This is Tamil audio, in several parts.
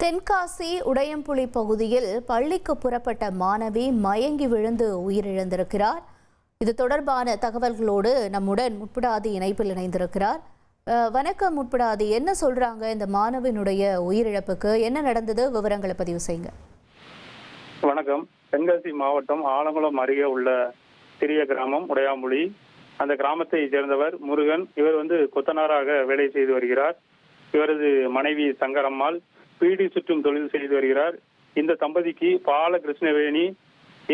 தென்காசி உடையம்புலி பகுதியில் பள்ளிக்கு புறப்பட்ட மாணவி மயங்கி விழுந்து உயிரிழந்திருக்கிறார். இது தொடர்பான தகவல்களோடு நம்முடன் முட்படாதி இணைப்பில் இணைந்திருக்கிறார். வணக்கம் முட்படாதி, என்ன சொல்றாங்க இந்த மாணவியினுடைய உயிரிழப்புக்கு? என்ன நடந்தது? விவரங்களை பதிவு செய்யுங்க. வணக்கம். தென்காசி மாவட்டம் ஆலங்குளம் அருகே உள்ள சிறிய கிராமம் உடையாம்புலி. அந்த கிராமத்தை சேர்ந்தவர் முருகன். இவர் கொத்தனாராக வேலை செய்து வருகிறார். இவரது மனைவி சங்கரம்மாள் பீடி சுற்றும் தொழில் செய்து வருகிறார். இந்த தம்பதிக்கு பாலகிருஷ்ணவேணி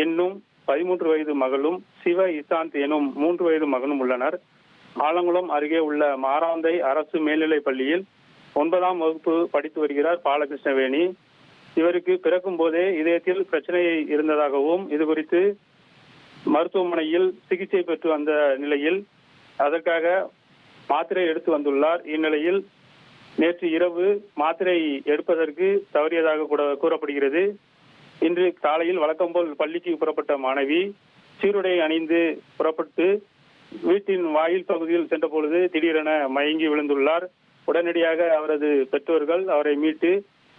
என்னும் 13 வயது மகளும் சிவ இசாந்த் எனும் 3 வயது மகனும் உள்ளனர். ஆலங்குளம் அருகே உள்ள மாராந்தை அரசு மேல்நிலைப் பள்ளியில் 9ஆம் வகுப்பு படித்து வருகிறார் பாலகிருஷ்ணவேணி. இவருக்கு பிறக்கும் போதே இதயத்தில் பிரச்சனை இருந்ததாகவும் இது குறித்து மருத்துவமனையில் சிகிச்சை பெற்று வந்த நிலையில் அதற்காக மாத்திரை எடுத்து வந்துள்ளார். இந்நிலையில் நேற்று இரவு மாத்திரை எடுப்பதற்கு தவறியதாக கூட கூறப்படுகிறது. இன்று காலையில் வழக்கம்போல் பள்ளிக்கு புறப்பட்ட மாணவி சீருடை அணிந்து புறப்பட்டு வீட்டின் வாயில் பகுதியில் சென்ற பொழுது திடீரென மயங்கி விழுந்துள்ளார். உடனடியாக அவரது பெற்றோர்கள் அவரை மீட்டு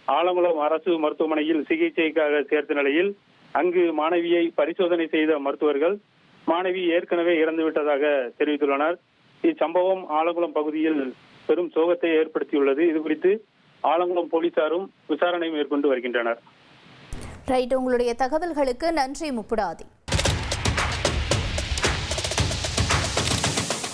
ஆலங்குளம் அரசு மருத்துவமனையில் சிகிச்சைக்காக சேர்த்த நிலையில் அங்கு மாணவியை பரிசோதனை செய்த மருத்துவர்கள் மாணவி ஏற்கனவே இறந்துவிட்டதாக தெரிவித்துள்ளனர். இச்சம்பவம் ஆலங்குளம் பகுதியில் பெரும் சோகத்தை ஏற்படுத்தியுள்ளது. இது குறித்து ஆலங்குளம் போலீசாரும் விசாரணை மேற்கொண்டு வருகின்றனர். ரைட், உங்களுடைய தகவல்களுக்கு நன்றி முப்புடாதி.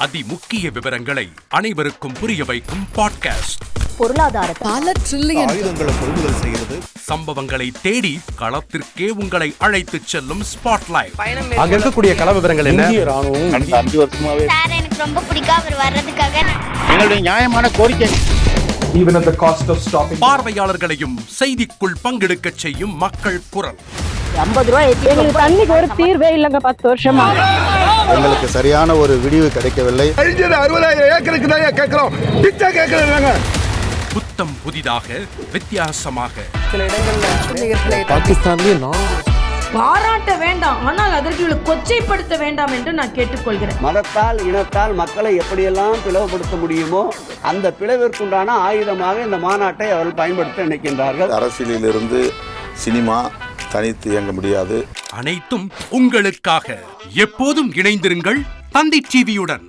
அதிமுக்கிய விவரங்களை அனைவருக்கும் புரிய வைக்கும் பாட்காஸ்ட். பொருளாதார பல ட்ரில்லியன் ஆயுதங்களை கொள்முதல் செய்கிறது. சம்பவங்களை தேடி களத்திற்கே உங்களை அழைத்துச் செல்லும் ஸ்பாட்லைட். அங்க இருக்கக்கூடிய கள விவரங்கள் என்ன? இந்திய ராணுவம் கடந்த 5 வருஷமாவே சார் எனக்கு ரொம்ப பிடிக்கும் அவர் வர்றதுக்காக. எங்களுடைய நியாயமான கோரிக்கை. Even at the cost of stopping. பார்வையாளர்களையும் செய்திக்குள் பங்கெடுக்கச் செய்யும் மக்கள் குரல். 50 ரூபாய் எங்களுக்கு தண்ணிக்கு ஒரு தீர்வே இல்லைங்க. 10 வருஷமா எங்களுக்கு சரியான ஒரு விடிவு கிடைக்கவில்லை. 60,000 ஏக்கருக்கு தான் கேட்கிறோம், பிச்சை கேட்கறாங்க. புத்தம் புதிதாக வித்தியாசமாக பாகிஸ்தான்லயே பாராட்ட வேண்டாம், ஆனால் அதற்கு கொச்சைப்படுத்த வேண்டாம் என்று நான் கேட்டுக்கொள்கிறேன். மதத்தால் இனத்தால் மக்களை எப்படியெல்லாம் பிளவுபடுத்த முடியுமோ அந்த பிளவிற்குண்டான ஆயுதமாக இந்த மாநாட்டை அவர்கள் பயன்படுத்த நினைக்கின்றார்கள். அரசியலிலிருந்து சினிமா தனித்து இயங்க முடியாது. அனைத்தும் உங்களுக்காக. எப்போதும் இணைந்திருங்கள் தந்தி டிவியுடன்.